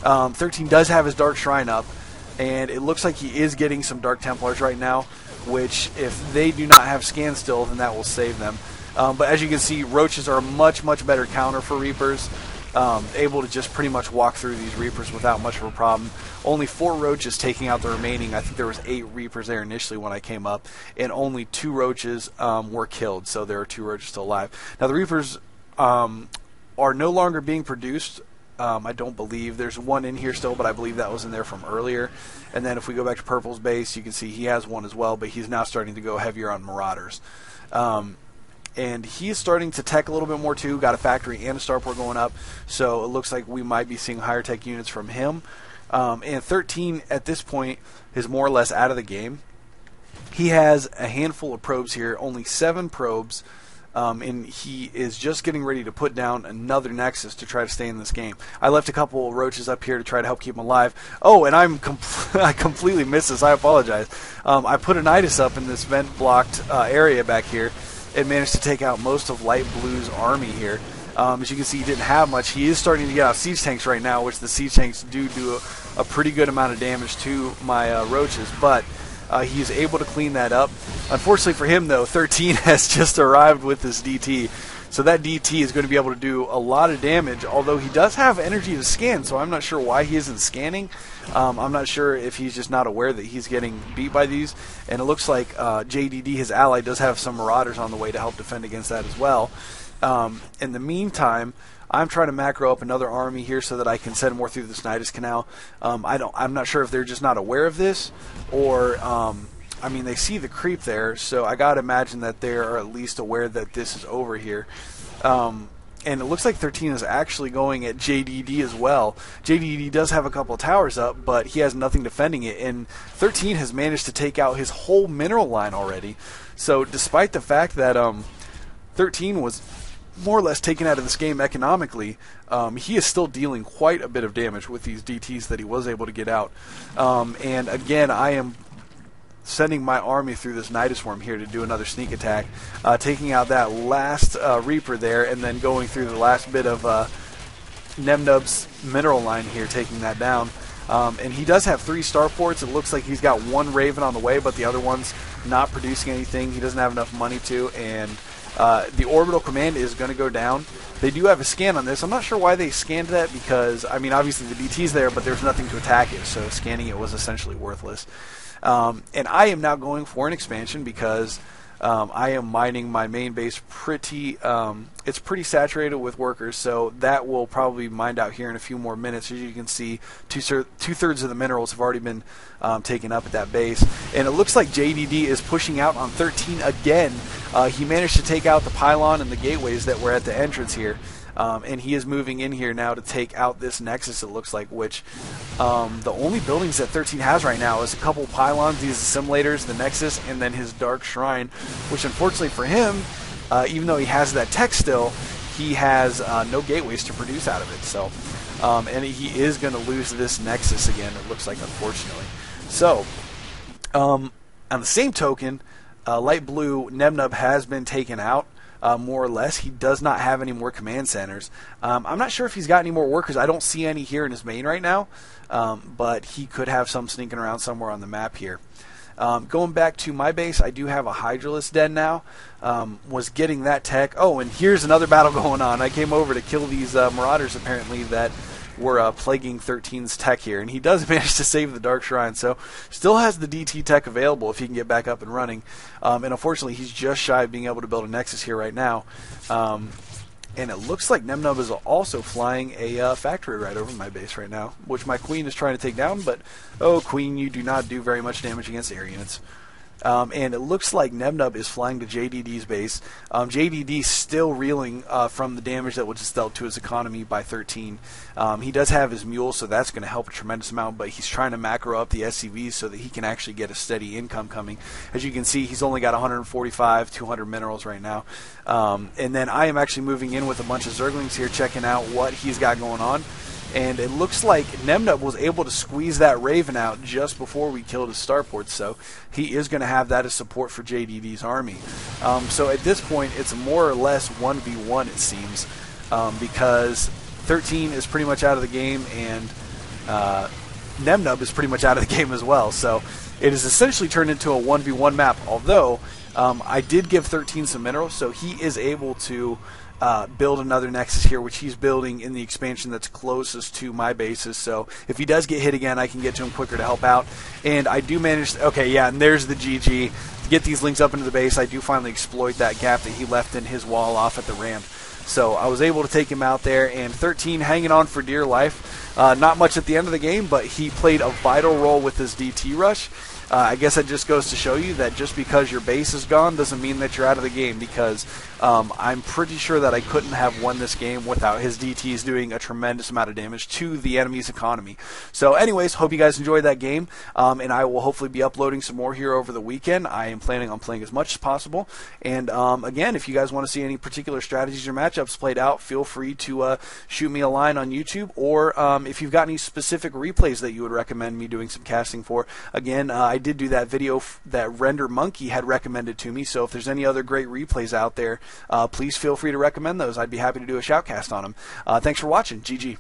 13 does have his Dark Shrine up, and it looks like he is getting some Dark Templars right now, which if they do not have scan still, then that will save them. But as you can see, Roaches are a much, much better counter for Reapers. Able to just pretty much walk through these Reapers without much of a problem. Only 4 Roaches taking out the remaining. I think there was 8 Reapers there initially when I came up, and only 2 Roaches were killed, so there are 2 Roaches still alive. Now the Reapers are no longer being produced. I don't believe there's one in here still, but I believe that was in there from earlier. And then if we go back to Purple's base, you can see he has one as well, but he's now starting to go heavier on Marauders. And he's starting to tech a little bit more too. Got a factory and a starport going up, so it looks like we might be seeing higher tech units from him. And 13 at this point is more or less out of the game. He has a handful of probes here, only 7 probes, and he is just getting ready to put down another Nexus to try to stay in this game. I left a couple of Roaches up here to try to help keep him alive. Oh, and I completely missed this. I apologize. I put a Nidus up in this vent-blocked area back here, and managed to take out most of Light Blue's army here. As you can see, he didn't have much. He is starting to get out siege tanks right now, which the siege tanks do a pretty good amount of damage to my Roaches, but he is able to clean that up. Unfortunately for him, though, 13 has just arrived with this DT, so that DT is going to be able to do a lot of damage, although he does have energy to scan, so I'm not sure why he isn't scanning. I'm not sure if he's just not aware that he's getting beat by these, and it looks like JDD, his ally, does have some Marauders on the way to help defend against that as well. In the meantime, I'm trying to macro up another army here so that I can send more through this Nidus Canal. I'm not sure if they're just not aware of this, or I mean, they see the creep there, so I gotta imagine that they are at least aware that this is over here. And it looks like 13 is actually going at JDD as well. JDD does have a couple of towers up, but he has nothing defending it, and 13 has managed to take out his whole mineral line already. So despite the fact that 13 was more or less taken out of this game economically, he is still dealing quite a bit of damage with these DTs that he was able to get out. And again, I am sending my army through this Nidus Swarm here to do another sneak attack, taking out that last Reaper there, and then going through the last bit of nemnub's mineral line here, taking that down. And he does have 3 starports. It looks like he's got 1 Raven on the way, but the other one's not producing anything. He doesn't have enough money to, and the orbital command is going to go down. They do have a scan on this. I'm not sure why they scanned that, because, I mean, obviously the DT's there, but there's nothing to attack it, so scanning it was essentially worthless. And I am now going for an expansion because I am mining my main base pretty, it's pretty saturated with workers, so that will probably be mined out here in a few more minutes. As you can see, two-thirds of the minerals have already been taken up at that base. And it looks like JDD is pushing out on 13 again. He managed to take out the pylon and the gateways that were at the entrance here. And he is moving in here now to take out this Nexus, it looks like, which the only buildings that 13 has right now is a couple pylons, these assimilators, the Nexus, and then his Dark Shrine, which unfortunately for him, even though he has that tech still, he has no gateways to produce out of it. So, and he is going to lose this Nexus again, it looks like, unfortunately. So, on the same token, Light Blue nemnub has been taken out. More or less. He does not have any more command centers. I'm not sure if he's got any more workers. I don't see any here in his main right now, but he could have some sneaking around somewhere on the map here. Going back to my base, I do have a Hydralisk den now. Was getting that tech. Oh, and here's another battle going on. I came over to kill these Marauders, apparently, that were plaguing 13's tech here, and he does manage to save the Dark Shrine, so still has the DT tech available if he can get back up and running. And unfortunately, he's just shy of being able to build a Nexus here right now. And it looks like nemnub is also flying a factory right over my base right now, which my Queen is trying to take down, but oh, Queen, you do not do very much damage against air units. And it looks like nemnub is flying to JDD's base. JDD still reeling from the damage that was just dealt to his economy by 13. He does have his mule, so that's going to help a tremendous amount, but he's trying to macro up the SCVs so that he can actually get a steady income coming. As you can see, he's only got 145, 200 minerals right now. And then I am actually moving in with a bunch of Zerglings here, checking out what he's got going on. And it looks like nemnub was able to squeeze that Raven out just before we killed his starport, so he is going to have that as support for JDD's army. So at this point, it's more or less 1v1, it seems, because 13 is pretty much out of the game, and nemnub is pretty much out of the game as well. So it is essentially turned into a 1v1 map, although I did give 13 some minerals, so he is able to build another nexus here, which he's building in the expansion that's closest to my bases. So if he does get hit again, I can get to him quicker to help out. And I do manage to, okay, yeah, and there's the GG. To get these links up into the base, I do finally exploit that gap that he left in his wall off at the ramp. So I was able to take him out there, and 13 hanging on for dear life. Not much at the end of the game, but he played a vital role with his DT rush. I guess that just goes to show you that just because your base is gone doesn't mean that you're out of the game, because I'm pretty sure that I couldn't have won this game without his DTs doing a tremendous amount of damage to the enemy's economy. So anyways, hope you guys enjoyed that game, and I will hopefully be uploading some more here over the weekend. I am planning on playing as much as possible, and again, if you guys want to see any particular strategies or matchups played out, feel free to shoot me a line on YouTube, or if you've got any specific replays that you would recommend me doing some casting for. Again, I did do that video that Render Monkey had recommended to me, so if there's any other great replays out there, please feel free to recommend those. I'd be happy to do a shoutcast on them. Thanks for watching. GG.